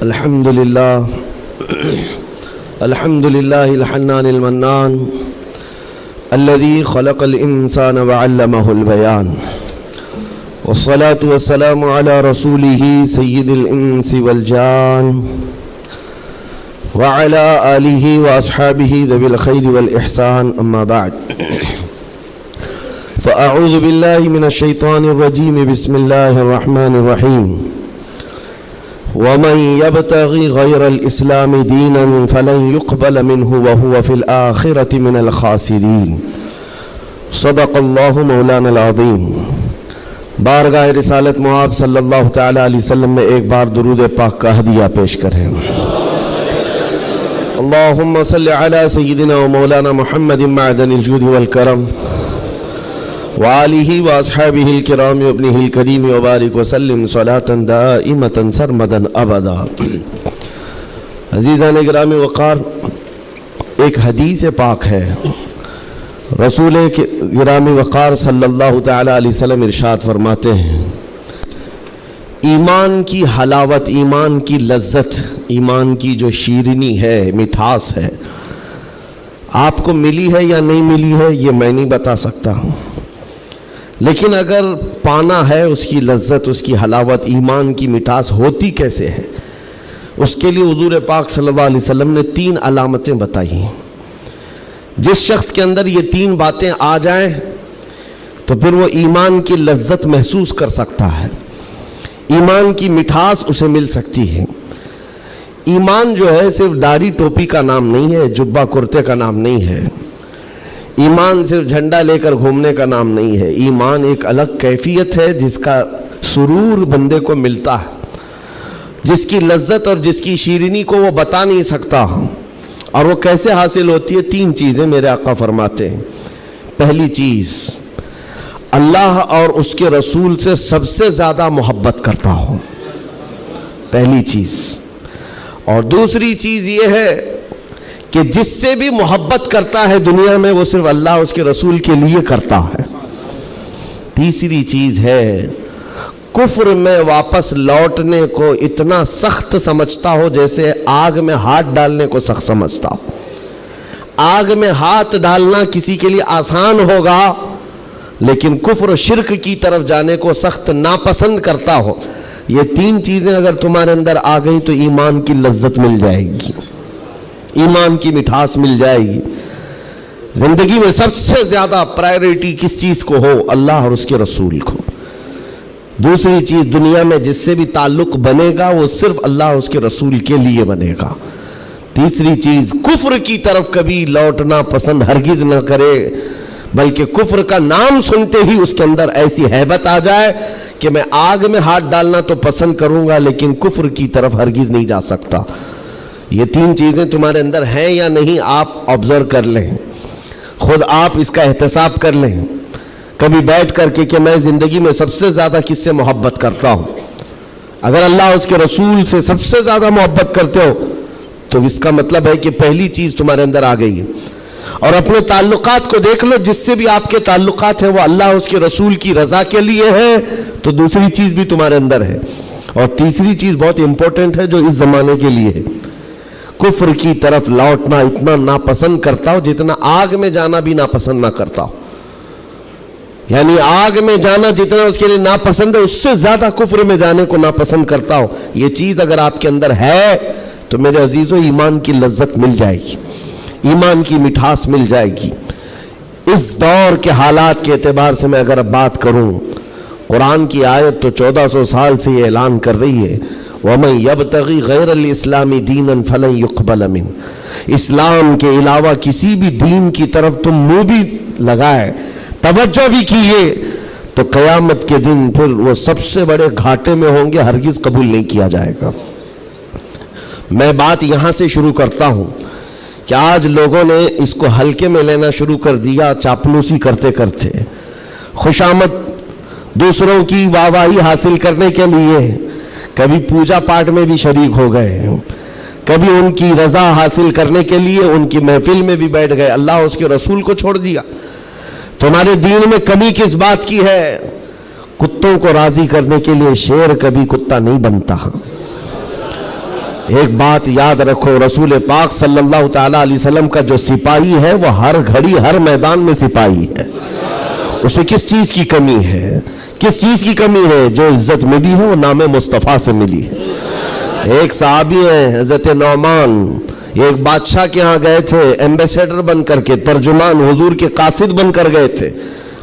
الحمد لله الحنان المنان الذي خلق الإنسان وعلمه البيان والصلاة والسلام على رسوله سيد الإنس والجان وعلى آله وأصحابه ذوي الخير والإحسان أما بعد فأعوذ بالله من الشيطان الرجيم بسم الله الرحمن الرحيم ومن يبتغي غير الإسلام دينا فلن يقبل منه وهو في الآخرة من الخاسرين صدق الله مولانا العظيم۔ بارگاہ رسالت مآب صلی اللہ تعالی علیہ وسلم میں ایک بار درود پاک کا ہدیہ پیش کریں۔ اللہم صلی علی سیدنا و مولانا محمد معدن الجود والکرم وآلہ واصحابہ الکرام وابنہ الکریم وبارک وسلم صلاة دائمة سرمدا ابدا۔ عزیزان گرامی وقار، ایک حدیث پاک ہے، رسول گرامی وقار صلی اللہ تعالی علیہ وسلم ارشاد فرماتے ہیں، ایمان کی حلاوت، ایمان کی لذت، ایمان کی جو شیرینی ہے، مٹھاس ہے، آپ کو ملی ہے یا نہیں ملی ہے یہ میں نہیں بتا سکتا ہوں، لیکن اگر پانا ہے اس کی لذت، اس کی حلاوت، ایمان کی مٹھاس ہوتی کیسے ہے، اس کے لیے حضور پاک صلی اللہ علیہ وسلم نے 3 علامتیں بتائی ہیں۔ جس شخص کے اندر یہ 3 باتیں آ جائیں تو پھر وہ ایمان کی لذت محسوس کر سکتا ہے، ایمان کی مٹھاس اسے مل سکتی ہے۔ ایمان جو ہے صرف داڑھی ٹوپی کا نام نہیں ہے، جبہ کرتے کا نام نہیں ہے، ایمان صرف جھنڈا لے کر گھومنے کا نام نہیں ہے، ایمان ایک الگ کیفیت ہے جس کا سرور بندے کو ملتا ہے، جس کی لذت اور جس کی شیرینی کو وہ بتا نہیں سکتا، اور وہ کیسے حاصل ہوتی ہے؟ 3 چیزیں میرے آقا فرماتے ہیں۔ پہلی چیز، اللہ اور اس کے رسول سے سب سے زیادہ محبت کرتا ہو، پہلی چیز۔ اور دوسری چیز یہ ہے کہ جس سے بھی محبت کرتا ہے دنیا میں وہ صرف اللہ اس کے رسول کے لیے کرتا ہے۔ تیسری چیز ہے، کفر میں واپس لوٹنے کو اتنا سخت سمجھتا ہو جیسے آگ میں ہاتھ ڈالنے کو سخت سمجھتا ہو۔ آگ میں ہاتھ ڈالنا کسی کے لیے آسان ہوگا، لیکن کفر و شرک کی طرف جانے کو سخت ناپسند کرتا ہو۔ یہ 3 چیزیں اگر تمہارے اندر آ گئی تو ایمان کی لذت مل جائے گی، ایمان کی مٹھاس مل جائے گی۔ زندگی میں سب سے زیادہ پرائیورٹی کس چیز کو ہو؟ اللہ اور اس کے رسول کو۔ دوسری چیز، دنیا میں جس سے بھی تعلق بنے گا وہ صرف اللہ اور اس کے رسول کے لیے بنے گا۔ تیسری چیز، کفر کی طرف کبھی لوٹنا پسند ہرگز نہ کرے، بلکہ کفر کا نام سنتے ہی اس کے اندر ایسی ہیبت آ جائے کہ میں آگ میں ہاتھ ڈالنا تو پسند کروں گا لیکن کفر کی طرف ہرگز نہیں جا سکتا۔ یہ 3 چیزیں تمہارے اندر ہیں یا نہیں، آپ آبزرو کر لیں، خود آپ اس کا احتساب کر لیں کبھی بیٹھ کر کے کہ میں زندگی میں سب سے زیادہ کس سے محبت کرتا ہوں۔ اگر اللہ اس کے رسول سے سب سے زیادہ محبت کرتے ہو تو اس کا مطلب ہے کہ پہلی چیز تمہارے اندر آ گئی ہے۔ اور اپنے تعلقات کو دیکھ لو، جس سے بھی آپ کے تعلقات ہیں وہ اللہ اس کے رسول کی رضا کے لیے ہے تو دوسری چیز بھی تمہارے اندر ہے۔ اور تیسری چیز بہت امپورٹنٹ ہے جو اس زمانے کے لیے ہے، کفر کی طرف لوٹنا اتنا ناپسند کرتا ہو جتنا آگ میں جانا بھی ناپسند نہ کرتا ہو۔ یعنی آگ میں جانا جتنا اس کے لیے ناپسند ہے، اس سے زیادہ کفر میں جانے کو ناپسند کرتا ہو۔ یہ چیز اگر آپ کے اندر ہے تو میرے عزیزو ایمان کی لذت مل جائے گی، ایمان کی مٹھاس مل جائے گی۔ اس دور کے حالات کے اعتبار سے میں اگر اب بات کروں، قرآن کی آیت تو 1400 سال سے یہ اعلان کر رہی ہے، وَمَنْ يَبْتَغِي غَيْرَ الْإِسْلَامِ دِينًا فَلَنْ يُقْبَلَ مِنْهُ۔ اسلام کے علاوہ کسی بھی دین کی طرف تم منہ بھی لگائے، توجہ بھی کیے تو قیامت کے دن پھر وہ سب سے بڑے گھاٹے میں ہوں گے، ہرگز قبول نہیں کیا جائے گا۔ میں بات یہاں سے شروع کرتا ہوں کہ آج لوگوں نے اس کو ہلکے میں لینا شروع کر دیا، چاپلوسی کرتے کرتے، خوشامد دوسروں کی واہواہی حاصل کرنے کے لیے کبھی پوجا پاٹ میں بھی شریک ہو گئے، کبھی ان کی رضا حاصل کرنے کے لیے ان کی محفل میں بھی بیٹھ گئے، اللہ اس کے رسول کو چھوڑ دیا۔ تمہارے دین میں کمی کس بات کی ہے؟ کتوں کو راضی کرنے کے لیے شیر کبھی کتا نہیں بنتا، ایک بات یاد رکھو، رسول پاک صلی اللہ تعالیٰ علیہ وسلم کا جو سپاہی ہے وہ ہر گھڑی ہر میدان میں سپاہی ہے. اسے کس چیز کی کمی ہے؟ کس چیز کی کمی ہے؟ جو عزت ملی ہے وہ نام مصطفیٰ سے ملی ہے. ایک صحابی ہیں حضرت نعمان، ایک بادشاہ کے ہاں گئے تھے ایمبیسیڈر بن کر کے، ترجمان حضور کے قاصد بن کر گئے تھے.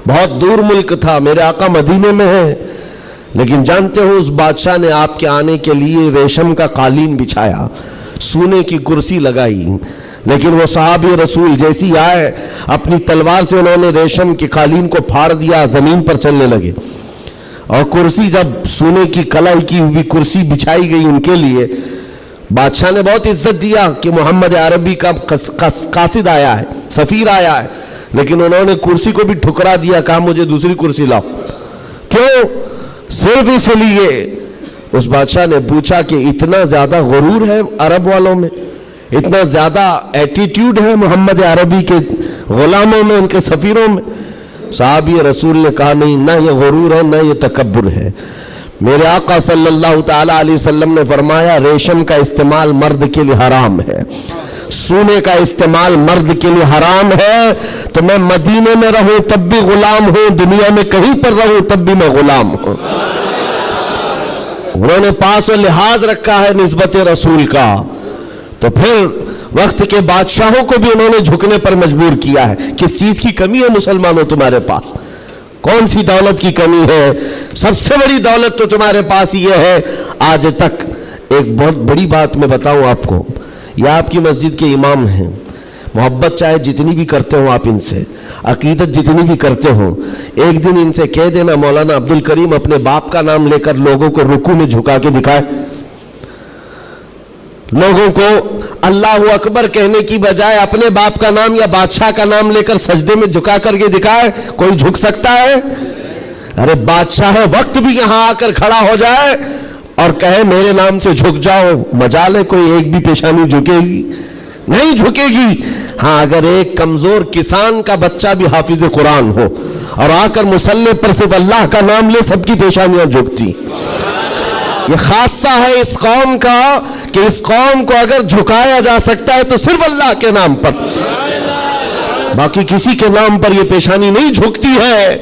بہت دور ملک تھا، میرے آقا مدینے میں ہیں، لیکن جانتے ہو اس بادشاہ نے آپ کے آنے کے لیے ریشم کا قالین بچھایا، سونے کی کرسی لگائی. لیکن وہ صحابی رسول جیسی آئے، اپنی تلوار سے انہوں نے ریشم کے قالین کو پھاڑ دیا، زمین پر چلنے لگے. اور کرسی جب سونے کی کلائی کی ہوئی کرسی بچھائی گئی ان کے لیے، بادشاہ نے بہت عزت دیا کہ محمد عربی کا قاصد آیا ہے، سفیر آیا ہے، لیکن انہوں نے کرسی کو بھی ٹھکرا دیا، کہا مجھے دوسری کرسی لاؤ. کیوں؟ صرف اس لیے. اس بادشاہ نے پوچھا کہ اتنا زیادہ غرور ہے عرب والوں میں، اتنا زیادہ ایٹیٹیوڈ ہے محمد عربی کے غلاموں میں، ان کے سفیروں میں؟ صحابی رسول نے کہا نہیں، نہ یہ غرور ہے نہ یہ تکبر ہے. میرے آقا صلی اللہ تعالیٰ علیہ وسلم نے فرمایا ریشم کا استعمال مرد کے لیے حرام ہے، سونے کا استعمال مرد کے لیے حرام ہے. تو میں مدینے میں رہوں تب بھی غلام ہوں، دنیا میں کہیں پر رہوں تب بھی میں غلام ہوں. انہوں نے پاس و لحاظ رکھا ہے نسبت رسول کا. تو پھر وقت کے بادشاہوں کو بھی انہوں نے جھکنے پر مجبور کیا ہے. کس چیز کی کمی ہے مسلمانوں تمہارے پاس؟ کون سی دولت کی کمی ہے؟ سب سے بڑی دولت تو تمہارے پاس یہ ہے. آج تک ایک بہت بڑی بات میں بتاؤں آپ کو، یہ آپ کی مسجد کے امام ہیں، محبت چاہے جتنی بھی کرتے ہوں آپ ان سے، عقیدت جتنی بھی کرتے ہوں، ایک دن ان سے کہہ دینا مولانا عبد الکریم اپنے باپ کا نام لے کر لوگوں کو رکوع میں جھکا کے دکھائے. لوگوں کو اللہ اکبر کہنے کی بجائے اپنے باپ کا نام یا بادشاہ کا نام لے کر سجدے میں جھکا کر کے دکھائے. کوئی جھک سکتا ہے؟ ارے بادشاہ وقت بھی یہاں آ کر کھڑا ہو جائے اور کہے میرے نام سے جھک جاؤ، مجال ہے کوئی ایک بھی پیشانی جھکے گی؟ نہیں جھکے گی. ہاں اگر ایک کمزور کسان کا بچہ بھی حافظ قرآن ہو اور آ کر مصلی پر صرف اللہ کا نام لے، سب کی پیشانیاں جھکتی. یہ خاصہ ہے اس قوم کا کہ اس قوم کو اگر جھکایا جا سکتا ہے تو صرف اللہ کے نام پر، باقی کسی کے نام پر یہ پیشانی نہیں جھکتی ہے.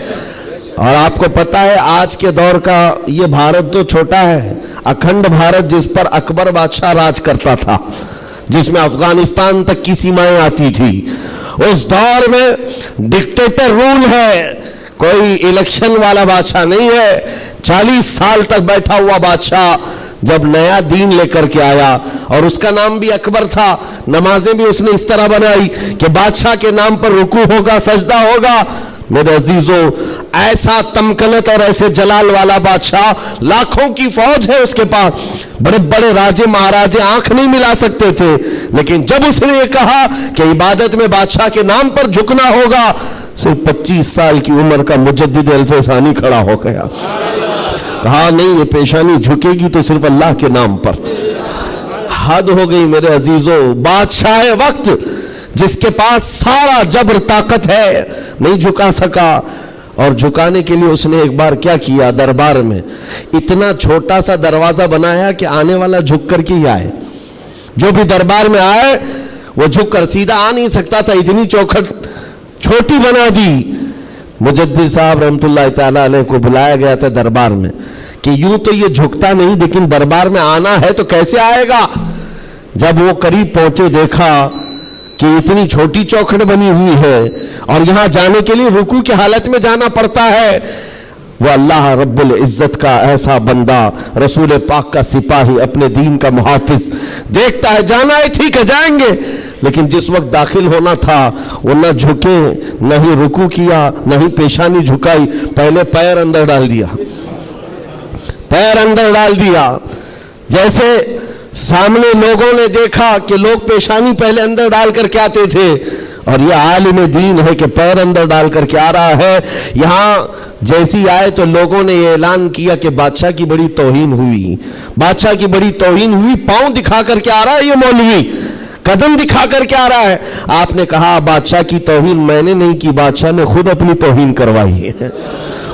اور آپ کو پتا ہے آج کے دور کا یہ بھارت تو چھوٹا ہے، اکھنڈ بھارت جس پر اکبر بادشاہ راج کرتا تھا، جس میں افغانستان تک کی سیمائیں آتی تھی، اس دور میں ڈکٹیٹر رول ہے، کوئی الیکشن والا بادشاہ نہیں ہے. 40 سال تک بیٹھا ہوا بادشاہ جب نیا دین لے کر کے آیا، اور اس کا نام بھی اکبر تھا، نمازیں بھی اس نے اس طرح بنائی کہ بادشاہ کے نام پر رکوع ہوگا، سجدہ ہوگا. میرے عزیزوں، ایسا تمکنت اور ایسے جلال والا بادشاہ، لاکھوں کی فوج ہے اس کے پاس، بڑے بڑے راجے مہاراجے آنکھ نہیں ملا سکتے تھے، لیکن جب اس نے یہ کہا کہ عبادت میں بادشاہ کے نام پر جھکنا ہوگا، صرف 25 سال کی عمر کا مجدد الف ثانی کھڑا ہو گیا، کہا نہیں یہ پیشانی جھکے گی تو صرف اللہ کے نام پر. حد ہو گئی میرے عزیزوں. بادشاہ وقت جس کے پاس سارا جبر طاقت ہے نہیں جھکا سکا، اور جھکانے کے لیے اس نے ایک بار کیا کیا، دربار میں اتنا چھوٹا سا دروازہ بنایا کہ آنے والا جھک کر کے ہی آئے، جو بھی دربار میں آئے وہ جھک کر، سیدھا آ نہیں سکتا تھا، اتنی چوکھٹ چھوٹی بنا دی. مجدد صاحب رحمت اللہ تعالیٰ علیہ کو بلایا گیا تھا دربار میں کہ یوں تو یہ جھکتا نہیں، لیکن دربار میں آنا ہے تو کیسے آئے گا. جب وہ قریب پہنچے دیکھا کہ اتنی چھوٹی چوکھٹ بنی ہوئی ہے اور یہاں جانے کے لیے رکوع کی حالت میں جانا پڑتا ہے. وہ اللہ رب العزت کا ایسا بندہ، رسول پاک کا سپاہی، اپنے دین کا محافظ، دیکھتا ہے جانا ہے ٹھیک ہے جائیں گے، لیکن جس وقت داخل ہونا تھا وہ نہ جھکے، نہ ہی رکوع کیا، نہ ہی پیشانی جھکائی، پہلے پیر اندر ڈال دیا، پیر اندر ڈال دیا. جیسے سامنے لوگوں نے دیکھا کہ لوگ پیشانی پہلے اندر ڈال کر کے آتے تھے، اور یہ عالم دین ہے کہ پیر اندر ڈال کر کے آ رہا ہے. یہاں جیسی آئے تو لوگوں نے یہ اعلان کیا کہ بادشاہ کی بڑی توہین ہوئی، بادشاہ کی بڑی توہین ہوئی، پاؤں دکھا کر کے آ رہا ہے یہ مولوی، قدم دکھا کر کے آ رہا ہے. آپ نے کہا بادشاہ کی توہین میں نے نہیں کی، بادشاہ نے خود اپنی توہین کروائی ہے.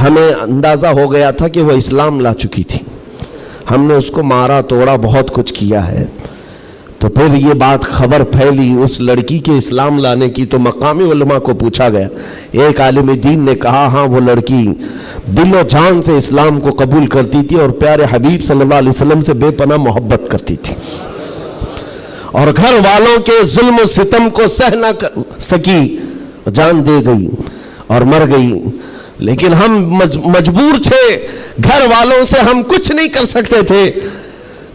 ہمیں اندازہ ہو گیا تھا کہ وہ اسلام لا چکی تھی. ہم نے اس کو مارا توڑا بہت کچھ کیا ہے. تو پھر یہ بات خبر پھیلی اس لڑکی کے اسلام لانے کی, تو مقامی علماء کو پوچھا گیا. ایک عالم دین نے کہا ہاں وہ لڑکی دل و جان سے اسلام کو قبول کرتی تھی اور پیارے حبیب صلی اللہ علیہ وسلم سے بے پناہ محبت کرتی تھی, اور گھر والوں کے ظلم و ستم کو سہ نہ سکی, جان دے گئی اور مر گئی. لیکن ہم مجبور تھے, گھر والوں سے ہم کچھ نہیں کر سکتے تھے.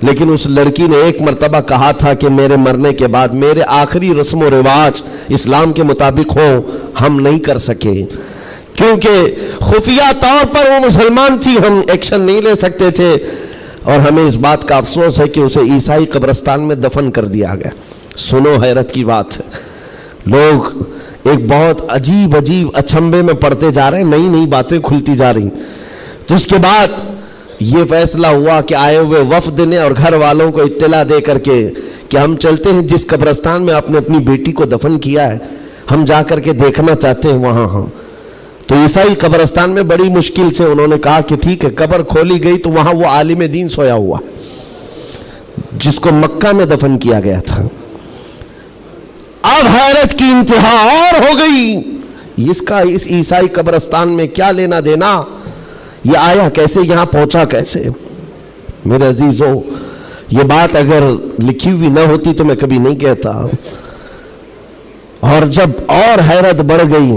لیکن اس لڑکی نے ایک مرتبہ کہا تھا کہ میرے مرنے کے بعد میرے آخری رسم و رواج اسلام کے مطابق ہوں. ہم نہیں کر سکے کیونکہ خفیہ طور پر وہ مسلمان تھی, ہم ایکشن نہیں لے سکتے تھے. اور ہمیں اس بات کا افسوس ہے کہ اسے عیسائی قبرستان میں دفن کر دیا گیا. سنو حیرت کی بات ہے, لوگ ایک بہت عجیب اچنبے میں پڑتے جا رہے ہیں, نئی نئی باتیں کھلتی جا رہی. تو اس کے بعد یہ فیصلہ ہوا کہ آئے ہوئے وفد نے اور گھر والوں کو اطلاع دے کر کے کہ ہم چلتے ہیں جس قبرستان میں آپ نے اپنی بیٹی کو دفن کیا ہے, ہم جا کر کے دیکھنا چاہتے ہیں وہاں. ہاں, تو عیسائی قبرستان میں بڑی مشکل سے انہوں نے کہا کہ ٹھیک ہے. قبر کھولی گئی تو وہاں وہ عالم دین سویا ہوا جس کو مکہ میں دفن کیا گیا تھا. اب حیرت کی انتہا اور ہو گئی, اس کا اس عیسائی قبرستان میں کیا لینا دینا, یہ آیا کیسے, یہاں پہنچا کیسے. میرے عزیزو, یہ بات اگر لکھی ہوئی نہ ہوتی تو میں کبھی نہیں کہتا. اور جب اور حیرت بڑھ گئی,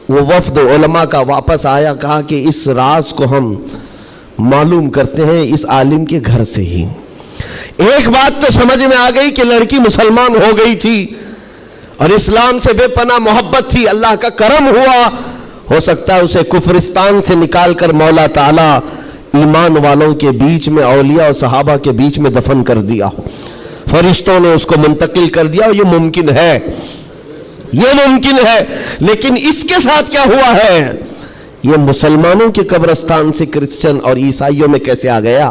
وہ وفد علماء کا واپس آیا, کہا کہ اس راز کو ہم معلوم کرتے ہیں اس عالم کے گھر سے ہی. ایک بات تو سمجھ میں آ گئی کہ لڑکی مسلمان ہو گئی تھی اور اسلام سے بے پناہ محبت تھی. اللہ کا کرم ہوا, ہو سکتا ہے اسے کفرستان سے نکال کر مولا تعالیٰ ایمان والوں کے بیچ میں, اولیاء اور صحابہ کے بیچ میں دفن کر دیا ہو. فرشتوں نے اس کو منتقل کر دیا, اور یہ ممکن ہے, یہ ممکن ہے. لیکن اس کے ساتھ کیا ہوا ہے, یہ مسلمانوں کے قبرستان سے کرسچن اور عیسائیوں میں کیسے آ گیا.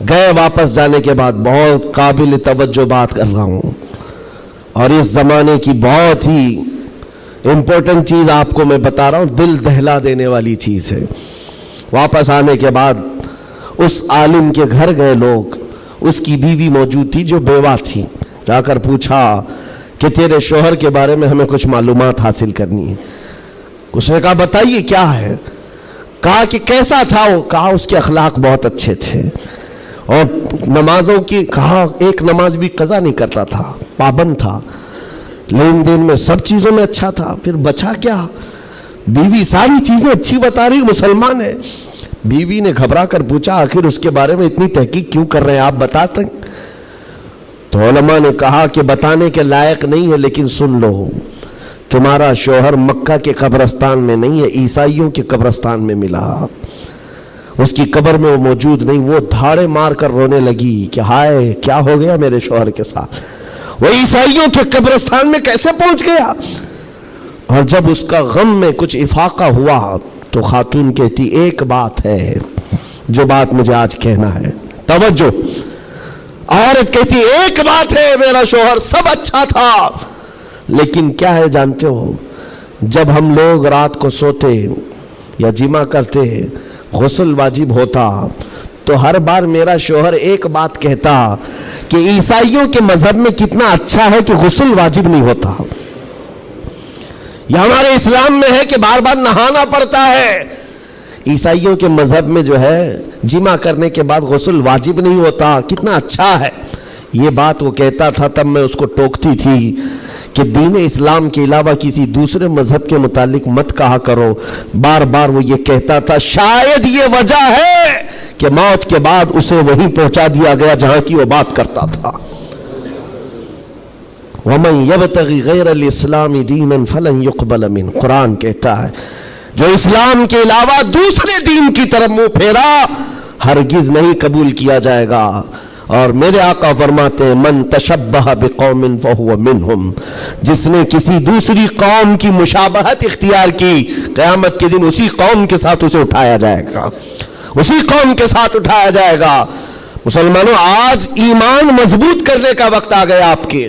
گئے واپس جانے کے بعد بہت قابل توجہ بات کر رہا ہوں, اور اس زمانے کی بہت ہی امپورٹنٹ چیز آپ کو میں بتا رہا ہوں, دل دہلا دینے والی چیز ہے. واپس آنے کے بعد اس عالم کے گھر گئے لوگ, اس کی بیوی موجود تھی جو بیوہ تھی. جا کر پوچھا کہ تیرے شوہر کے بارے میں ہمیں کچھ معلومات حاصل کرنی ہے. اس نے کہا بتائیے کیا ہے. کہا کہ کیسا تھا وہ. کہا اس کے اخلاق بہت اچھے تھے, اور نمازوں کی, کہا ایک نماز بھی قضا نہیں کرتا تھا, پابند تھا, لین دین میں سب چیزوں میں اچھا تھا. پھر بچا کیا, بیوی ساری چیزیں اچھی بتا رہی, مسلمان ہے. بیوی نے گھبرا کر پوچھا آخر اس کے بارے میں اتنی تحقیق کیوں کر رہے ہیں, آپ بتا سکیں. تو علماء نے کہا کہ بتانے کے لائق نہیں ہے, لیکن سن لو, تمہارا شوہر مکہ کے قبرستان میں نہیں ہے, عیسائیوں کے قبرستان میں ملا. اس کی قبر میں وہ موجود نہیں. وہ دھاڑے مار کر رونے لگی کہ ہائے کیا ہو گیا میرے شوہر کے ساتھ, وہ عیسائیوں کے قبرستان میں کیسے پہنچ گیا. اور جب اس کا غم میں کچھ افاقہ ہوا تو خاتون کہتی ایک بات ہے جو بات مجھے آج کہنا ہے, توجہ. عورت کہتی ایک بات ہے, میرا شوہر سب اچھا تھا, لیکن کیا ہے جانتے ہو, جب ہم لوگ رات کو سوتے یا جمع کرتے, غسل واجب ہوتا, تو ہر بار میرا شوہر ایک بات کہتا کہ عیسائیوں کے مذہب میں کتنا اچھا ہے کہ غسل واجب نہیں ہوتا. یہ ہمارے اسلام میں ہے کہ بار بار نہانا پڑتا ہے. عیسائیوں کے مذہب میں جو ہے جمع کرنے کے بعد غسل واجب نہیں ہوتا, کتنا اچھا ہے. یہ بات وہ کہتا تھا, تب میں اس کو ٹوکتی تھی کہ دین اسلام کے علاوہ کسی دوسرے مذہب کے متعلق مت کہا کرو. بار بار وہ یہ کہتا تھا, شاید یہ وجہ ہے کہ موت کے بعد اسے وہیں پہنچا دیا گیا جہاں کی وہ بات کرتا تھا. وَمَن يَبْتَغِ غَيْرَ الْإِسْلَامِ دِينًا فَلَن يُقْبَلَ مِنْهُ, قرآن کہتا ہے جو اسلام کے علاوہ دوسرے دین کی طرف منہ پھیرا ہرگز نہیں قبول کیا جائے گا. اور میرے آقا فرماتے ہیں من تشبہ بقوم فہو منہم, جس نے کسی دوسری قوم کی مشابہت اختیار کی, قیامت کے دن اسی قوم کے ساتھ اسے اٹھایا جائے گا, اسی قوم کے ساتھ اٹھایا جائے گا. مسلمانوں, آج ایمان مضبوط کرنے کا وقت آ گیا آپ کے.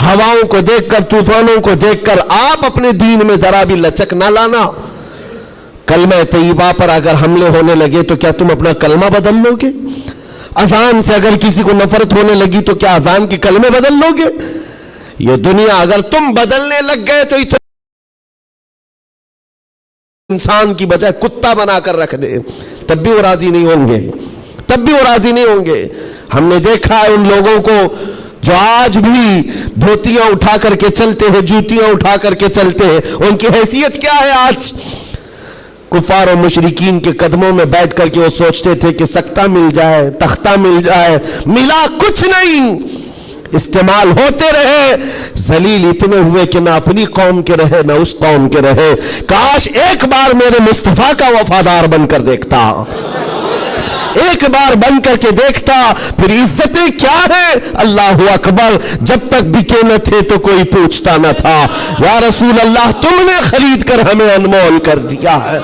ہواؤں کو دیکھ کر, طوفانوں کو دیکھ کر آپ اپنے دین میں ذرا بھی لچک نہ لانا. کلمہ طیبہ پر اگر حملے ہونے لگے تو کیا تم اپنا کلمہ بدل لو گے؟ اذان سے اگر کسی کو نفرت ہونے لگی تو کیا اذان کے کلمے بدل لو گے؟ یہ دنیا اگر تم بدلنے لگ گئے تو انسان کی بجائے کتا بنا کر رکھ دے تب بھی وہ راضی نہیں ہوں گے، تب بھی وہ راضی نہیں ہوں گے۔ ہم نے دیکھا ہے ان لوگوں کو جو آج بھی دھوتیاں اٹھا کر کے چلتے ہیں، جوتیاں اٹھا کر کے چلتے ہیں، ان کی حیثیت کیا ہے؟ آج کفار و مشرکین کے قدموں میں بیٹھ کر کے وہ سوچتے تھے کہ سکتہ مل جائے، تختہ مل جائے، ملا کچھ نہیں، استعمال ہوتے رہے، ذلیل اتنے ہوئے کہ نہ اپنی قوم کے رہے نہ اس قوم کے رہے۔ کاش ایک بار میرے مصطفیٰ کا وفادار بن کر دیکھتا، ایک بار بن کر کے دیکھتا، پھر عزتیں کیا ہیں؟ اللہ اکبر، جب تک بکے نہ تھے تو کوئی پوچھتا نہ تھا، یا رسول اللہ تم نے خرید کر ہمیں انمول کر دیا ہے۔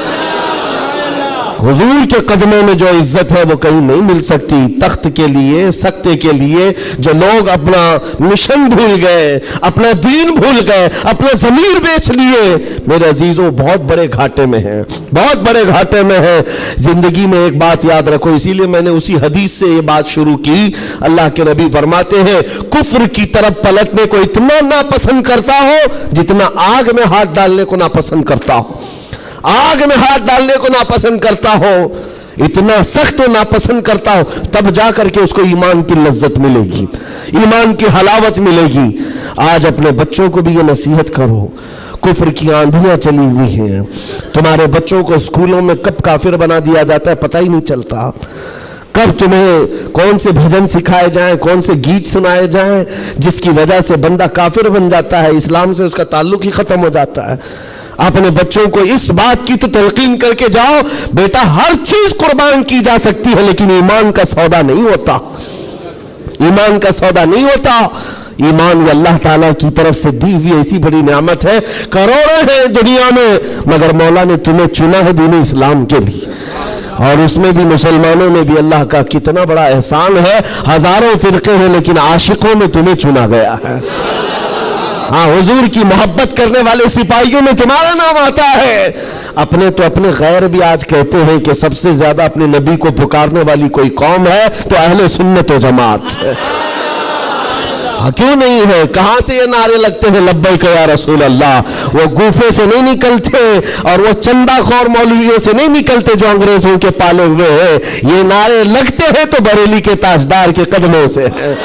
حضور کے قدموں میں جو عزت ہے وہ کہیں نہیں مل سکتی۔ تخت کے لیے، سکتے کے لیے جو لوگ اپنا مشن بھول گئے، اپنا دین بھول گئے، اپنا ضمیر بیچ لیے، میرے عزیزوں بہت بڑے گھاٹے میں ہیں، بہت بڑے گھاٹے میں ہیں۔ زندگی میں ایک بات یاد رکھو، اسی لیے میں نے اسی حدیث سے یہ بات شروع کی۔ اللہ کے نبی فرماتے ہیں کفر کی طرف پلٹنے کو اتنا ناپسند کرتا ہو جتنا آگ میں ہاتھ ڈالنے کو ناپسند کرتا ہو، آگ میں ہاتھ ڈالنے کو ناپسند کرتا ہو، اتنا سخت و ناپسند کرتا ہو، تب جا کر کے اس کو ایمان کی لذت ملے گی، ایمان کی حلاوت ملے گی۔ آج اپنے بچوں کو بھی یہ نصیحت کرو، کفر کی آندھیاں چلی ہوئی ہیں، تمہارے بچوں کو اسکولوں میں کب کافر بنا دیا جاتا ہے پتہ ہی نہیں چلتا، کب تمہیں کون سے بھجن سکھائے جائیں، کون سے گیت سنائے جائیں جس کی وجہ سے بندہ کافر بن جاتا ہے، اسلام سے اس کا تعلق ہی ختم ہو جاتا ہے۔ اپنے بچوں کو اس بات کی تو تلقین کر کے جاؤ، بیٹا ہر چیز قربان کی جا سکتی ہے لیکن ایمان کا سودا نہیں ہوتا، ایمان کا سودا نہیں ہوتا۔ ایمان یہ اللہ تعالیٰ کی طرف سے دی ہوئی ایسی بڑی نعمت ہے، کروڑوں ہیں دنیا میں مگر مولا نے تمہیں چنا ہے دین اسلام کے لیے، اور اس میں بھی مسلمانوں میں بھی اللہ کا کتنا بڑا احسان ہے، ہزاروں فرقے ہیں لیکن عاشقوں میں تمہیں چنا گیا ہے۔ ہاں، حضور کی محبت کرنے والے سپاہیوں میں تمہارا نام آتا ہے۔ اپنے تو اپنے غیر بھی آج کہتے ہیں کہ سب سے زیادہ اپنے نبی کو پکارنے والی کوئی قوم ہے تو اہل سنت و جماعت ہے۔ کیوں نہیں ہے؟ کہاں سے یہ نعرے لگتے ہیں لبیک یا رسول اللہ؟ وہ گوفے سے نہیں نکلتے اور وہ چندہ خور مولویوں سے نہیں نکلتے جو انگریزوں کے پالے ہوئے ہیں، یہ نعرے لگتے ہیں تو بریلی کے تاجدار کے قدموں سے ہیں۔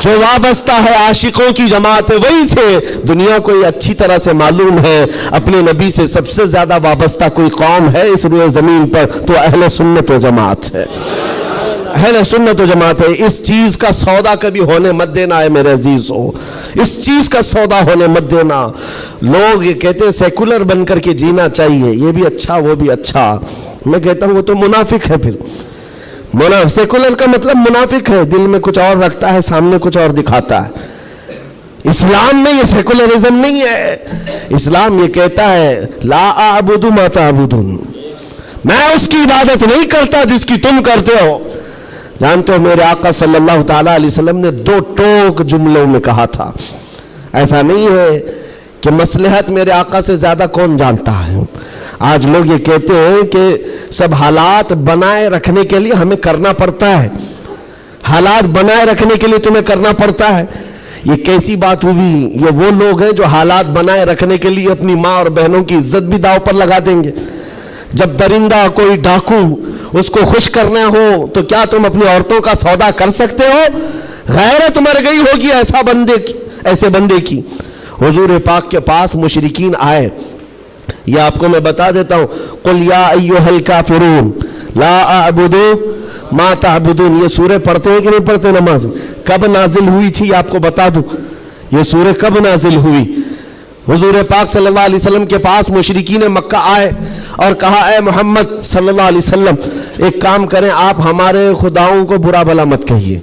جو وابستہ ہے عاشقوں کی جماعت ہے وہی سے۔ دنیا کو یہ اچھی طرح سے معلوم ہے اپنے نبی سے سب سے زیادہ وابستہ کوئی قوم ہے اس روئے زمین پر تو اہل سنت و جماعت ہے، اہل سنت و جماعت ہے۔ اس چیز کا سودا کبھی ہونے مت دینا ہے میرے عزیزو، اس چیز کا سودا ہونے مت دینا۔ لوگ یہ کہتے ہیں سیکولر بن کر کے جینا چاہیے، یہ بھی اچھا وہ بھی اچھا، میں کہتا ہوں وہ تو منافق ہے۔ پھر سیکولر کا مطلب منافق ہے، دل میں کچھ اور رکھتا ہے سامنے کچھ اور دکھاتا ہے۔ اسلام میں یہ سیکولرزم نہیں ہے، اسلام یہ کہتا ہے لا اعبد ما تعبدون، میں اس کی عبادت نہیں کرتا جس کی تم کرتے ہو۔ جانتے ہو میرے آقا صلی اللہ تعالیٰ علیہ وسلم نے 2 ٹوک جملوں میں کہا تھا، ایسا نہیں ہے کہ مصلحت میرے آقا سے زیادہ کون جانتا ہے۔ آج لوگ یہ کہتے ہیں کہ سب حالات بنائے رکھنے کے لیے ہمیں کرنا پڑتا ہے، حالات بنائے رکھنے کے لیے تمہیں کرنا پڑتا ہے۔ یہ کیسی بات ہوئی؟ یہ وہ لوگ ہیں جو حالات بنائے رکھنے کے لیے اپنی ماں اور بہنوں کی عزت بھی داؤ پر لگا دیں گے۔ جب درندہ کوئی ڈاکو اس کو خوش کرنا ہو تو کیا تم اپنی عورتوں کا سودا کر سکتے ہو؟ غیرت مر گئی ہوگی ایسے بندے کی۔ حضور پاک کے پاس مشرکین آئے، یہ آپ کو میں بتا دیتا ہوں، قل یا ایھا الکافرون لا اعبد ما تعبدون، یہ سورہ پڑھتے ہیں کہ نہیں پڑھتے نماز میں؟ کب نازل ہوئی تھی آپ کو بتا دوں، یہ سورہ کب نازل ہوئی؟ حضور پاک صلی اللہ علیہ وسلم کے پاس مشرکین مکہ آئے اور کہا اے محمد صلی اللہ علیہ وسلم ایک کام کریں، آپ ہمارے خداؤں کو برا بھلا مت کہیے،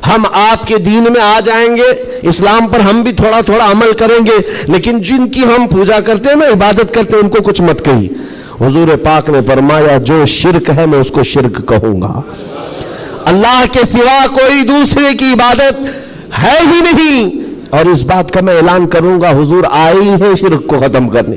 ہم آپ کے دین میں آ جائیں گے، اسلام پر ہم بھی تھوڑا تھوڑا عمل کریں گے، لیکن جن کی ہم پوجا کرتے ہیں نا، عبادت کرتے ہیں، ان کو کچھ مت کہیے۔ حضور پاک نے فرمایا جو شرک ہے میں اس کو شرک کہوں گا، اللہ کے سوا کوئی دوسرے کی عبادت ہے ہی نہیں، اور اس بات کا میں اعلان کروں گا حضور آئے ہی ہیں شرک کو ختم کرنے۔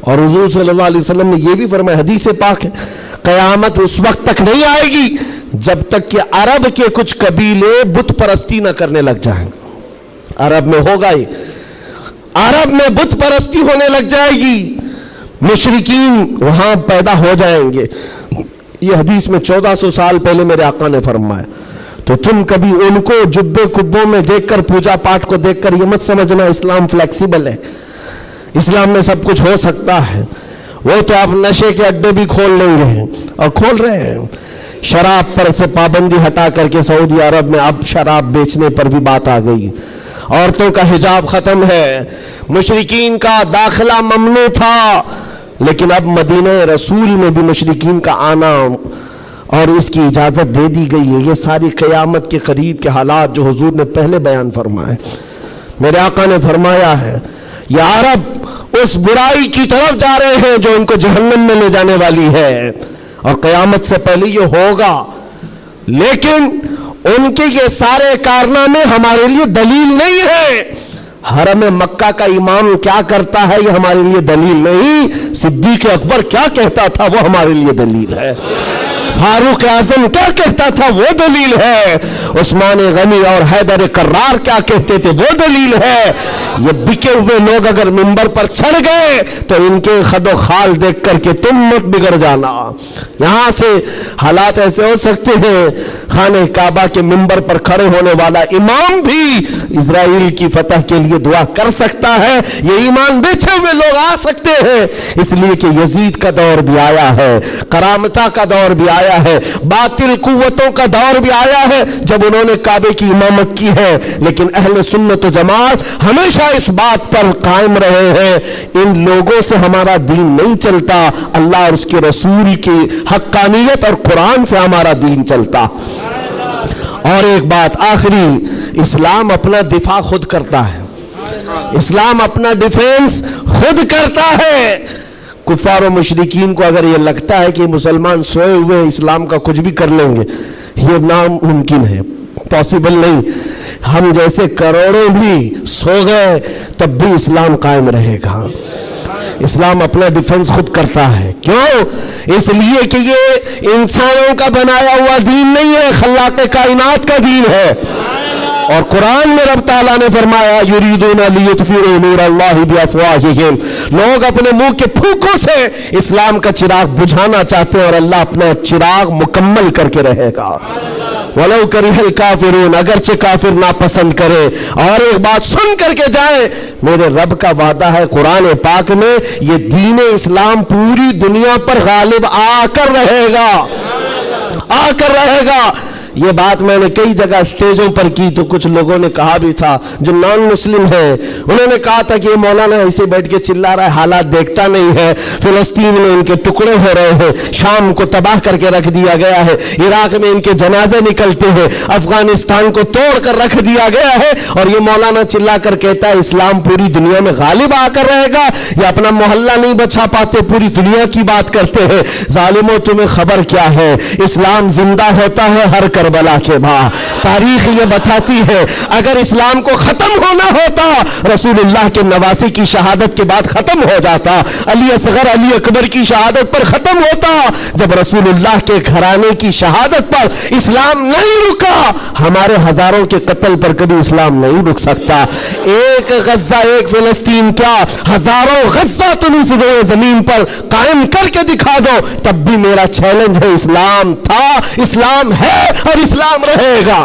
اور حضور صلی اللہ علیہ وسلم نے یہ بھی فرمایا، حدیث پاک ہے، قیامت اس وقت تک نہیں آئے گی جب تک کہ عرب کے کچھ قبیلے بت پرستی نہ کرنے لگ جائیں۔ عرب میں ہوگا ہی، عرب میں بت پرستی ہونے لگ جائے گی، مشرکین وہاں پیدا ہو جائیں گے۔ یہ حدیث میں 1400 سال پہلے میرے آقا نے فرمایا۔ تو تم کبھی ان کو جبے کبوں میں دیکھ کر، پوجا پاٹ کو دیکھ کر یہ مت سمجھنا اسلام فلیکسیبل ہے، اسلام میں سب کچھ ہو سکتا ہے۔ وہ تو آپ نشے کے اڈے بھی کھول لیں گے اور کھول رہے ہیں۔ شراب پر سے پابندی ہٹا کر کے سعودی عرب میں اب شراب بیچنے پر بھی بات آ گئی، عورتوں کا حجاب ختم ہے، مشرکین کا داخلہ ممنوع تھا، لیکن اب مدینہ رسول میں بھی مشرکین کا آنا اور اس کی اجازت دے دی گئی ہے۔ یہ ساری قیامت کے قریب کے حالات جو حضور نے پہلے بیان فرمائے۔ میرے آقا نے فرمایا ہے یہ عرب اس برائی کی طرف جا رہے ہیں جو ان کو جہنم میں لے جانے والی ہے، اور قیامت سے پہلے یہ ہوگا، لیکن ان کے یہ سارے کارنامے ہمارے لیے دلیل نہیں ہے۔ حرم مکہ کا امام کیا کرتا ہے یہ ہمارے لیے دلیل نہیں، صدیق اکبر کیا کہتا تھا وہ ہمارے لیے دلیل ہے، فاروق اعظم کیا کہتا تھا وہ دلیل ہے، عثمان غنی اور حیدر کرار کیا کہتے تھے وہ دلیل ہے۔ یہ بکے ہوئے لوگ اگر منبر پر چڑھ گئے تو ان کے خد و خال دیکھ کر کے تم مت بگڑ جانا۔ یہاں سے حالات ایسے ہو سکتے ہیں، خانہ کعبہ کے منبر پر کھڑے ہونے والا امام بھی اسرائیل کی فتح کے لیے دعا کر سکتا ہے، یہ ایمان بیچے ہوئے لوگ آ سکتے ہیں، اس لیے کہ یزید کا دور بھی آیا ہے، کرامتہ کا دور بھی آیا ہے، باطل قوتوں کا دور بھی آیا ہے جب انہوں نے کعبے کی امامت کی ہے، لیکن اہل سنت و جماعت ہمیشہ اس بات پر قائم رہے ہیں ان لوگوں سے ہمارا دین نہیں چلتا، اللہ اور اس کے رسول کی حقانیت اور قرآن سے ہمارا دین چلتا۔ اور ایک بات آخری، اسلام اپنا دفاع خود کرتا ہے، اسلام اپنا ڈیفینس خود کرتا ہے۔ کفار و مشرکین کو اگر یہ لگتا ہے کہ مسلمان سوئے ہوئے اسلام کا کچھ بھی کر لیں گے، یہ ناممکن ہے، پاسبل نہیں۔ ہم جیسے کروڑوں بھی سو گئے تب بھی اسلام قائم رہے گا۔ اسلام اپنا ڈیفنس خود کرتا ہے، کیوں؟ اس لیے کہ یہ انسانوں کا بنایا ہوا دین نہیں ہے، خلاق کائنات کا دین ہے۔ اور قرآن میں رب تعالیٰ نے فرمایا یریدون لیطفئوا نور اللہ بافواہہم، لوگ اپنے منہ کے پھونکوں سے اسلام کا چراغ بجھانا چاہتے ہیں اور اللہ اپنا چراغ مکمل کر کے رہے گا۔ وَلَوْ كَرِهَ الْكَافِرُونَ، اگرچہ کافر ناپسند کرے۔ اور ایک بات سن کر کے جائیں، میرے رب کا وعدہ ہے قرآن پاک میں، یہ دین اسلام پوری دنیا پر غالب آ کر رہے گا، آ کر رہے گا۔ یہ بات میں نے کئی جگہ اسٹیجوں پر کی تو کچھ لوگوں نے کہا بھی تھا جو نان مسلم ہیں، انہوں نے کہا تھا کہ یہ مولانا ایسے بیٹھ کے چلا رہا ہے، حالات دیکھتا نہیں ہے، فلسطین میں ان کے ٹکڑے ہو رہے ہیں، شام کو تباہ کر کے رکھ دیا گیا ہے، عراق میں ان کے جنازے نکلتے ہیں، افغانستان کو توڑ کر رکھ دیا گیا ہے، اور یہ مولانا چلا کر کہتا ہے اسلام پوری دنیا میں غالب آ کر رہے گا۔ یہ اپنا محلہ نہیں بچا پاتے، پوری دنیا کی بات کرتے ہیں۔ ظالموں تمہیں خبر کیا ہے، اسلام زندہ ہوتا ہے ہر کربلا کے بعد۔ تاریخ یہ بتاتی ہے اگر اسلام کو ختم ہونا ہوتا رسول اللہ کے نواسی کی شہادت کے بعد ختم ہو جاتا، علی اصغر علی اکبر کی شہادت پر ختم ہوتا، جب رسول اللہ کے گھرانے کی شہادت پر اسلام نہیں رکا، ہمارے ہزاروں کے قتل پر کبھی اسلام نہیں رک سکتا۔ ایک غزہ ایک فلسطین کیا، ہزاروں غزہ تم اس زمین پر قائم کر کے دکھا دو، تب بھی میرا چیلنج ہے، اسلام تھا، اسلام ہے اور اسلام رہے گا۔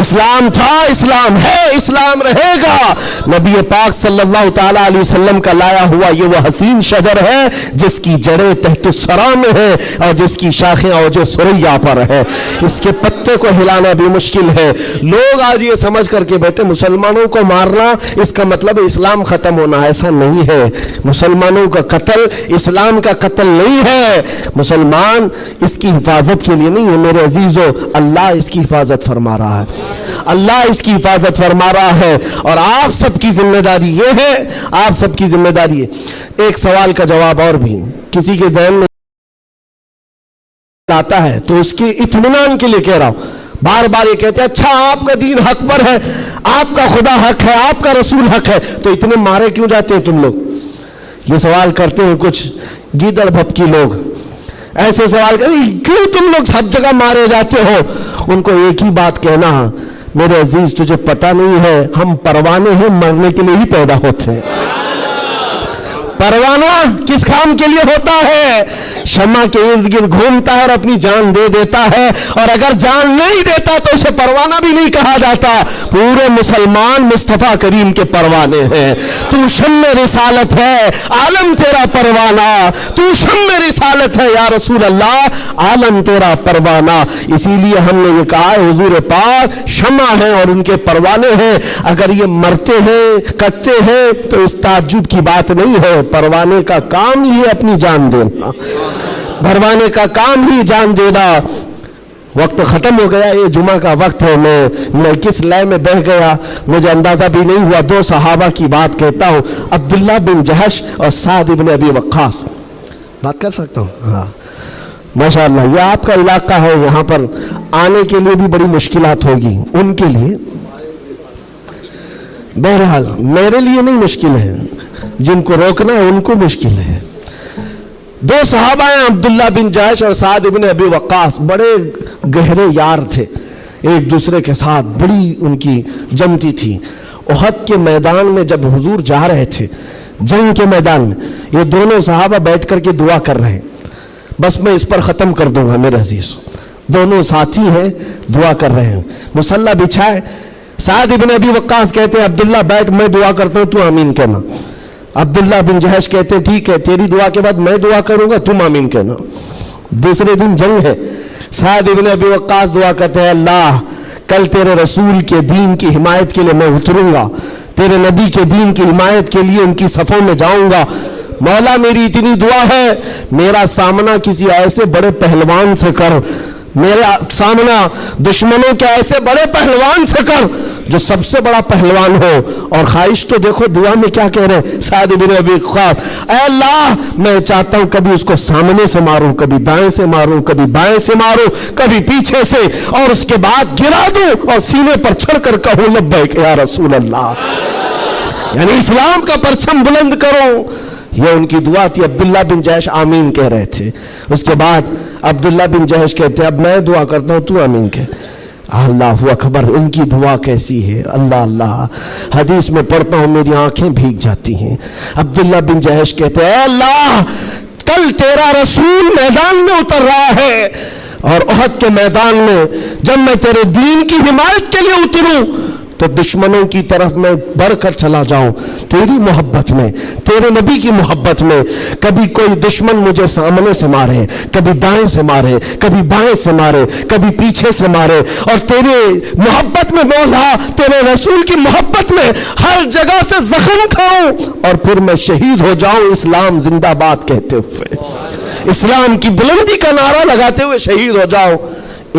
اسلام تھا، اسلام ہے، اسلام رہے گا۔ نبی پاک صلی اللہ تعالیٰ علیہ وسلم کا لایا ہوا یہ وہ حسین شجر ہے جس کی جڑیں تحت الثری میں ہے اور جس کی شاخیں اوج ثریا پر ہے، اس کے پتے کو ہلانا بھی مشکل ہے۔ لوگ آج یہ سمجھ کر کے بیٹھے مسلمانوں کو مارنا اس کا مطلب اسلام ختم ہونا، ایسا نہیں ہے۔ مسلمانوں کا قتل اسلام کا قتل نہیں ہے، مسلمان اس کی حفاظت کے لیے نہیں ہے۔ میرے عزیزو، اللہ اس کی حفاظت فرما رہا ہے، اللہ اس کی حفاظت فرما رہا ہے، اور آپ سب کی ذمہ داری یہ ہے، آپ سب کی ذمہ داری ہے۔ ایک سوال کا جواب اور بھی کسی کے ذہن میں آتا ہے تو اس کے اطمینان کے لیے کہہ رہا ہوں، بار بار یہ کہتے ہیں اچھا آپ کا دین حق پر ہے، آپ کا خدا حق ہے، آپ کا رسول حق ہے، تو اتنے مارے کیوں جاتے ہیں تم لوگ؟ یہ سوال کرتے ہیں کچھ گیدڑ بھپکی لوگ، ایسے سوال کرتے ہیں کیوں تم لوگ سب جگہ مارے جاتے ہو؟ ان کو ایک ہی بات کہنا، میرے عزیز تجھے پتہ نہیں ہے ہم پروانے ہیں، مرنے کے لیے ہی پیدا ہوتے ہیں۔ پروانہ کس کام کے لیے ہوتا ہے؟ شمع کے ارد گرد گھومتا ہے اور اپنی جان دے دیتا ہے، اور اگر جان نہیں دیتا تو اسے پروانہ بھی نہیں کہا جاتا۔ پورے مسلمان مصطفیٰ کریم کے پروانے ہیں۔ تو شمع رسالت ہے، عالم تیرا پروانہ، تو شمع رسالت ہے یا رسول اللہ، عالم تیرا پروانہ۔ اسی لیے ہم نے یہ کہا ہے حضور پاک شمع ہیں اور ان کے پروانے ہیں، اگر یہ مرتے ہیں کٹتے ہیں تو اس تعجب کی بات نہیں ہے۔ پروانے کا کام ہی ہے اپنی جان دینا، پروانے کا کام ہی جان دینا۔ وقت ختم ہو گیا، یہ جمعہ کا وقت ہے، میں کس لے میں بہ گیا مجھے اندازہ بھی نہیں ہوا۔ دو صحابہ کی بات کہتا ہوں، عبداللہ بن جہش اور سعد بن ابی وقاص۔ بات کر سکتا ہوں؟ ہاں ماشاءاللہ، یہ آپ کا علاقہ ہے، یہاں پر آنے کے لیے بھی بڑی مشکلات ہوگی ان کے لیے، بہرحال میرے لیے نہیں مشکل ہے، جن کو روکنا ہے ان کو مشکل ہے۔ دو صحابہ ہیں، عبداللہ بن جہش اور سعد بن ابی وقاص، بڑے گہرے یار تھے ایک دوسرے کے ساتھ، بڑی ان کی جمتی تھی۔ احد کے میدان میں جب حضور جا رہے تھے، جنگ کے میدان میں، یہ دونوں صحابہ بیٹھ کر کے دعا کر رہے ہیں۔ بس میں اس پر ختم کر دوں گا میرے عزیز، دونوں ساتھی ہیں دعا کر رہے ہیں، مصلی بچھائے۔ سعد بن ابی وقاص کہتے ہیں عبداللہ بیٹھ، میں دعا کرتا ہوں تو آمین کہنا۔ عبداللہ بن جہش کہتے ہیں ٹھیک ہے، تیری دعا کے بعد میں دعا کروں گا، تم آمین کہنا۔ دوسرے دن جنگ ہے، سعد بن ابی وقاص دعا کرتے ہیں اللہ کل تیرے رسول کے دین کی حمایت کے لیے میں اتروں گا، تیرے نبی کے دین کی حمایت کے لیے ان کی صفوں میں جاؤں گا۔ مولا میری اتنی دعا ہے، میرا سامنا کسی ایسے بڑے پہلوان سے کر، میرا سامنا دشمنوں کے ایسے بڑے پہلوان سے کر جو سب سے بڑا پہلوان ہو۔ اور خواہش تو دیکھو دعا میں کیا کہہ رہے ہیں سعد بن ابی وقاص، اے اللہ میں چاہتا ہوں کبھی اس کو سامنے سے ماروں، کبھی دائیں سے ماروں، کبھی بائیں سے ماروں، کبھی پیچھے سے، اور اس کے بعد گرا دوں اور سینے پر چڑھ کر کہوں لبیک یا رسول اللہ، یعنی اسلام کا پرچم بلند کرو۔ یہ ان کی دعا تھی۔ عبداللہ بن جہش آمین کہہ رہے تھے، اس کے بعد عبداللہ بن جہش کہتے ہیں اب میں دعا کرتا ہوں تو آمین کہہ۔ اللہ اکبر، ان کی دعا کیسی ہے، اللہ اللہ، حدیث میں پڑھتا ہوں میری آنکھیں بھیگ جاتی ہیں۔ عبداللہ بن جہش کہتے ہیں اے اللہ کل تیرا رسول میدان میں اتر رہا ہے، اور احد کے میدان میں جب میں تیرے دین کی حمایت کے لیے اتروں تو دشمنوں کی طرف میں بڑھ کر چلا جاؤں تیری محبت میں، تیرے نبی کی محبت میں۔ کبھی کوئی دشمن مجھے سامنے سے مارے، کبھی دائیں سے مارے، کبھی بائیں سے مارے، کبھی پیچھے سے مارے، اور تیرے محبت میں مولا، تیرے رسول کی محبت میں ہر جگہ سے زخم کھاؤں اور پھر میں شہید ہو جاؤں اسلام زندہ باد کہتے ہوئے، اسلام کی بلندی کا نعرہ لگاتے ہوئے شہید ہو جاؤں۔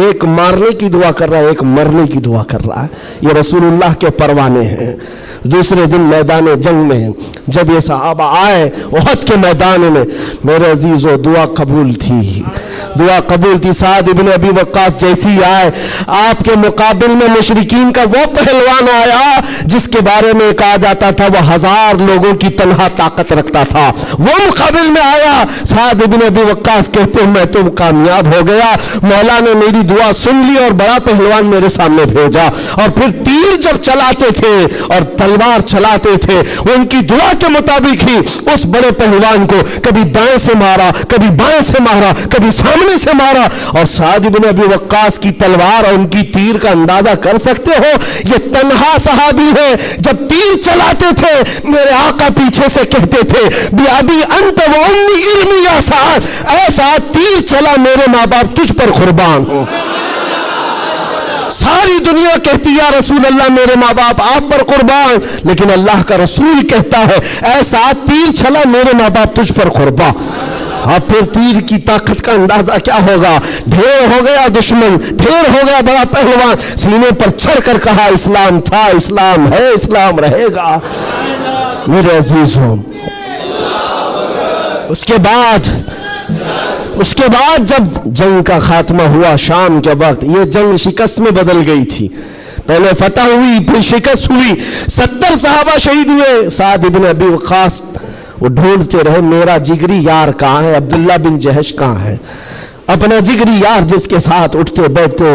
ایک مارنے کی دعا کر رہا ہے، ایک مرنے کی دعا کر رہا ہے۔ یہ رسول اللہ کے پروانے ہیں۔ دوسرے دن میدان جنگ میں جب یہ صحابہ آئے احد کے میدان میں، میرے عزیزو دعا قبول تھی، دعا قبول تھی۔ سعد بن ابی وقاص جیسی آئے، آپ کے مقابل میں مشرکین کا وہ پہلوان آیا جس کے بارے میں کہا جاتا تھا وہ 1000 لوگوں کی تنہا طاقت رکھتا تھا، وہ مقابل میں آیا۔ سعد بن ابی وقاص کہتے ہیں میں تو کامیاب ہو گیا، مولا نے میری دعا سن لی اور بڑا پہلوان میرے سامنے بھیجا۔ اور پھر تیر جب چلاتے تھے اور تلوار چلاتے تھے، ان کی دعا کے مطابق ہی اس بڑے پہلوان کو کبھی دائیں سے مارا، کبھی بائیں سے مارا، کبھی سامنے سے مارا۔ اور سعد بن ابی وقاص کی تلوار اور ان کی تیر کا اندازہ کر سکتے ہو، یہ تنہا صحابی ہے، جب تیر چلاتے تھے میرے آقا پیچھے سے کہتے تھے بی ابی انت و امی ارمی یا سعد، اے سعد تیر چلا میرے ماں باپ تجھ پر قربان ہو۔ ساری دنیا کہتی یا رسول اللہ میرے ماں باپ آپ پر قربان، لیکن اللہ کا رسول کہتا ہے اے سعد تیر چلا میرے ماں باپ تجھ پر قربان۔ اب پھر تیر کی طاقت کا اندازہ کیا ہوگا، ڈھیر ہو گیا دشمن، ڈھیر ہو گیا بڑا پہلوان، سینے پر چڑھ کر کہا اسلام تھا، اسلام ہے، اسلام رہے گا۔ میرے عزیزوں اس کے بعد جب جنگ کا خاتمہ ہوا شام کے وقت، یہ جنگ شکست میں بدل گئی تھی، پہلے فتح ہوئی پھر شکست ہوئی، 70 صحابہ شہید ہوئے۔ سعد بن ابی وقاص وہ ڈھونڈتے رہے میرا جگری یار کہاں ہے, عبداللہ بن جہش کہاں ہے, اپنا جگری یار جس کے ساتھ اٹھتے بیٹھتے,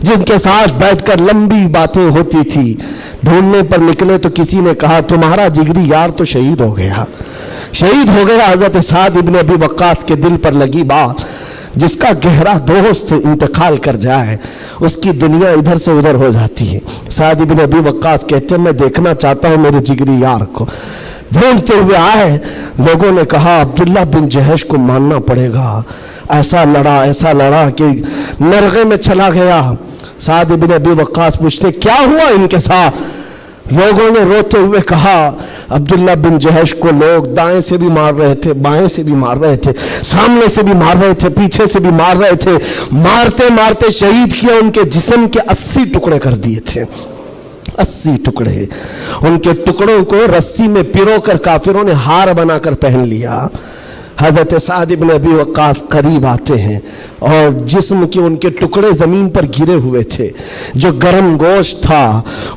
جن کے ساتھ بیٹھ کر لمبی باتیں ہوتی تھی. ڈھونڈنے پر نکلے تو کسی نے کہا تمہارا جگری یار تو شہید ہو گیا, شہید ہو گیا. حضرت سعد ابن ابی وقاص کے دل پر لگی بات, جس کا گہرا دوست انتقال کر جائے اس کی دنیا ادھر سے ادھر ہو جاتی ہے. سعد ابن ابی وقاص کہتے ہیں میں دیکھنا چاہتا ہوں میرے جگری یار کو. ڈھونڈتے ہوئے آئے, لوگوں نے کہا عبداللہ بن جہش کو ماننا پڑے گا, ایسا لڑا کہ نرغے میں چلا گیا. سعد ابن ابی وقاص پوچھتے کیا ہوا ان کے ساتھ؟ لوگوں نے روتے ہوئے کہا عبداللہ بن جہش کو لوگ دائیں سے بھی مار رہے تھے, بائیں سے بھی مار رہے تھے, سامنے سے بھی مار رہے تھے, پیچھے سے بھی مار رہے تھے. مارتے مارتے شہید کیا, ان کے جسم کے 80 ٹکڑے کر دیے تھے. 80 ٹکڑے. ان کے ٹکڑوں کو رسی میں پیرو کر کافروں نے ہار بنا کر پہن لیا. حضرت سعد ابن ابی وقاص قریب آتے ہیں اور جسم کے ان کے ٹکڑے زمین پر گرے ہوئے تھے, جو گرم گوشت تھا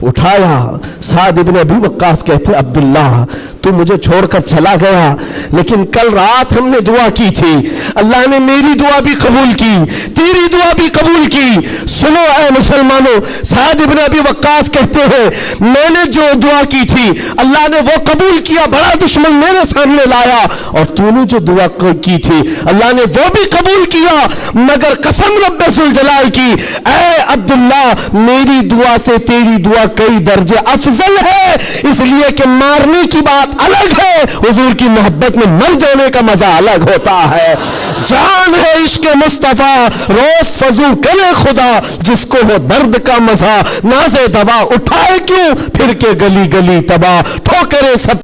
اٹھایا. سعد ابن ابی وقاص کہتے عبداللہ تو مجھے چھوڑ کر چلا گیا, لیکن کل رات ہم نے دعا کی تھی, اللہ نے میری دعا بھی قبول کی, تیری دعا بھی قبول کی. سنو اے مسلمانوں, سعد ابن ابی وقاص کہتے ہیں میں نے جو دعا کی تھی اللہ نے وہ قبول کیا, بڑا دشمن میرے سامنے لایا, اور تو نے جو دعا کی تھی اللہ نے وہ بھی قبول کیا, مگر قسم رب ذوالجلال کی اے عبداللہ میری دعا سے تیری دعا کئی درجے افضل ہے, اس لیے کہ مارنے کی بات الگ ہے, حضور کی محبت میں مر جانے کا مزہ الگ ہوتا ہے. جان ہے عشق مصطفیٰ روز فضو کرے خدا, جس کو ہو درد کا مزہ نازے دوا اٹھائے کیوں پھر کے گلی گلی تباہ ٹھوکرے سب